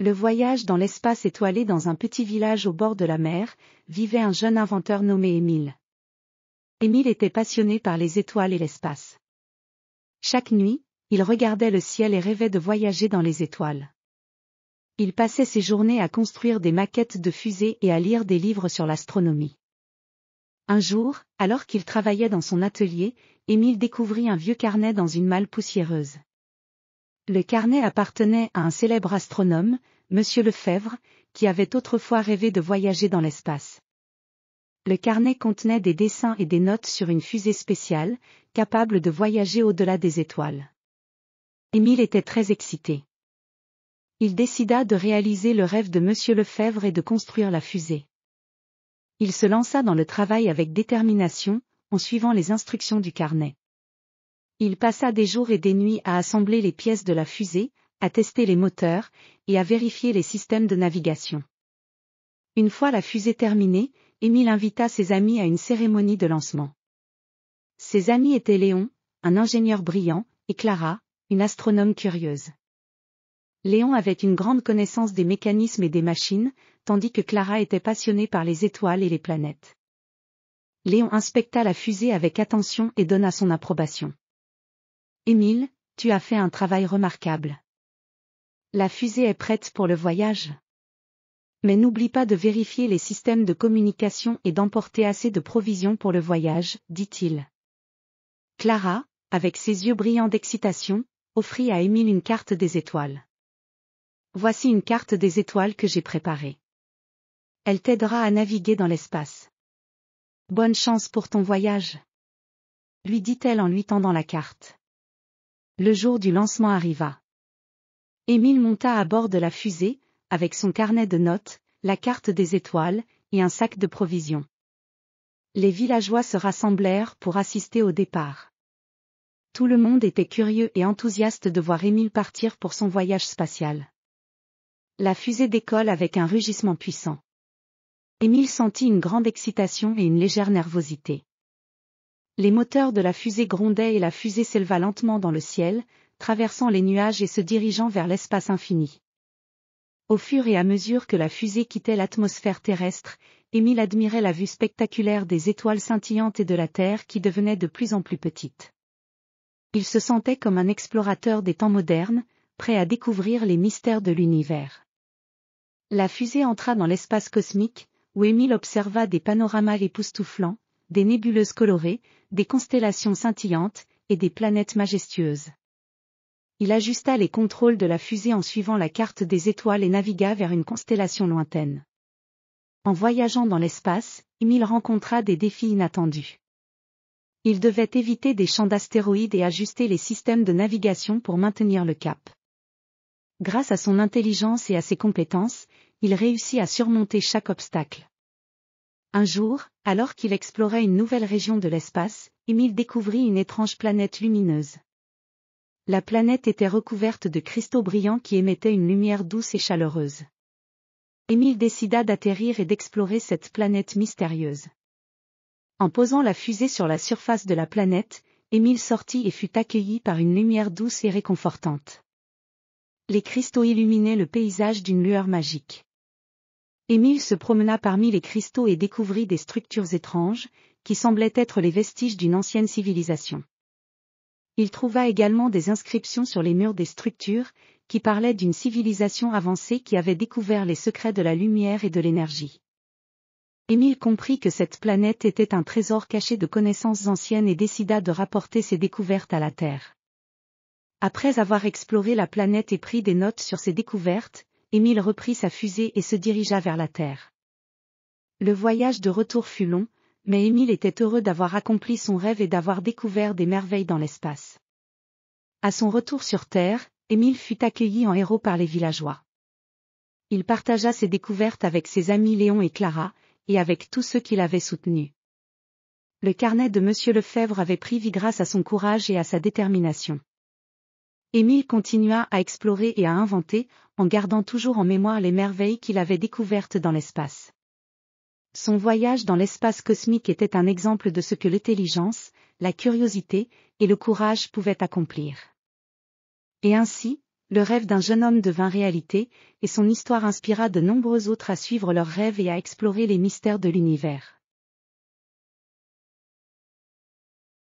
Le voyage dans l'espace étoilé. Dans un petit village au bord de la mer, vivait un jeune inventeur nommé Émile. Émile était passionné par les étoiles et l'espace. Chaque nuit, il regardait le ciel et rêvait de voyager dans les étoiles. Il passait ses journées à construire des maquettes de fusées et à lire des livres sur l'astronomie. Un jour, alors qu'il travaillait dans son atelier, Émile découvrit un vieux carnet dans une malle poussiéreuse. Le carnet appartenait à un célèbre astronome, Monsieur Lefebvre, qui avait autrefois rêvé de voyager dans l'espace. Le carnet contenait des dessins et des notes sur une fusée spéciale, capable de voyager au-delà des étoiles. Émile était très excité. Il décida de réaliser le rêve de Monsieur Lefebvre et de construire la fusée. Il se lança dans le travail avec détermination, en suivant les instructions du carnet. Il passa des jours et des nuits à assembler les pièces de la fusée, à tester les moteurs, et à vérifier les systèmes de navigation. Une fois la fusée terminée, Émile invita ses amis à une cérémonie de lancement. Ses amis étaient Léon, un ingénieur brillant, et Clara, une astronome curieuse. Léon avait une grande connaissance des mécanismes et des machines, tandis que Clara était passionnée par les étoiles et les planètes. Léon inspecta la fusée avec attention et donna son approbation. « Émile, tu as fait un travail remarquable. La fusée est prête pour le voyage. Mais n'oublie pas de vérifier les systèmes de communication et d'emporter assez de provisions pour le voyage, dit-il. » Clara, avec ses yeux brillants d'excitation, offrit à Émile une carte des étoiles. « Voici une carte des étoiles que j'ai préparée. Elle t'aidera à naviguer dans l'espace. Bonne chance pour ton voyage, » lui dit-elle en lui tendant la carte. Le jour du lancement arriva. Émile monta à bord de la fusée, avec son carnet de notes, la carte des étoiles, et un sac de provisions. Les villageois se rassemblèrent pour assister au départ. Tout le monde était curieux et enthousiaste de voir Émile partir pour son voyage spatial. La fusée décolle avec un rugissement puissant. Émile sentit une grande excitation et une légère nervosité. Les moteurs de la fusée grondaient et la fusée s'éleva lentement dans le ciel, traversant les nuages et se dirigeant vers l'espace infini. Au fur et à mesure que la fusée quittait l'atmosphère terrestre, Émile admirait la vue spectaculaire des étoiles scintillantes et de la Terre qui devenait de plus en plus petite. Il se sentait comme un explorateur des temps modernes, prêt à découvrir les mystères de l'univers. La fusée entra dans l'espace cosmique, où Émile observa des panoramas époustouflants, des nébuleuses colorées, des constellations scintillantes, et des planètes majestueuses. Il ajusta les contrôles de la fusée en suivant la carte des étoiles et navigua vers une constellation lointaine. En voyageant dans l'espace, Émile rencontra des défis inattendus. Il devait éviter des champs d'astéroïdes et ajuster les systèmes de navigation pour maintenir le cap. Grâce à son intelligence et à ses compétences, il réussit à surmonter chaque obstacle. Un jour, alors qu'il explorait une nouvelle région de l'espace, Émile découvrit une étrange planète lumineuse. La planète était recouverte de cristaux brillants qui émettaient une lumière douce et chaleureuse. Émile décida d'atterrir et d'explorer cette planète mystérieuse. En posant la fusée sur la surface de la planète, Émile sortit et fut accueilli par une lumière douce et réconfortante. Les cristaux illuminaient le paysage d'une lueur magique. Émile se promena parmi les cristaux et découvrit des structures étranges, qui semblaient être les vestiges d'une ancienne civilisation. Il trouva également des inscriptions sur les murs des structures, qui parlaient d'une civilisation avancée qui avait découvert les secrets de la lumière et de l'énergie. Émile comprit que cette planète était un trésor caché de connaissances anciennes et décida de rapporter ses découvertes à la Terre. Après avoir exploré la planète et pris des notes sur ses découvertes, Émile reprit sa fusée et se dirigea vers la Terre. Le voyage de retour fut long, mais Émile était heureux d'avoir accompli son rêve et d'avoir découvert des merveilles dans l'espace. À son retour sur Terre, Émile fut accueilli en héros par les villageois. Il partagea ses découvertes avec ses amis Léon et Clara, et avec tous ceux qui l'avaient soutenu. Le carnet de Monsieur Lefebvre avait pris vie grâce à son courage et à sa détermination. Émile continua à explorer et à inventer, en gardant toujours en mémoire les merveilles qu'il avait découvertes dans l'espace. Son voyage dans l'espace cosmique était un exemple de ce que l'intelligence, la curiosité et le courage pouvaient accomplir. Et ainsi, Le rêve d'un jeune homme devint réalité, et son histoire inspira de nombreux autres à suivre leurs rêves et à explorer les mystères de l'univers.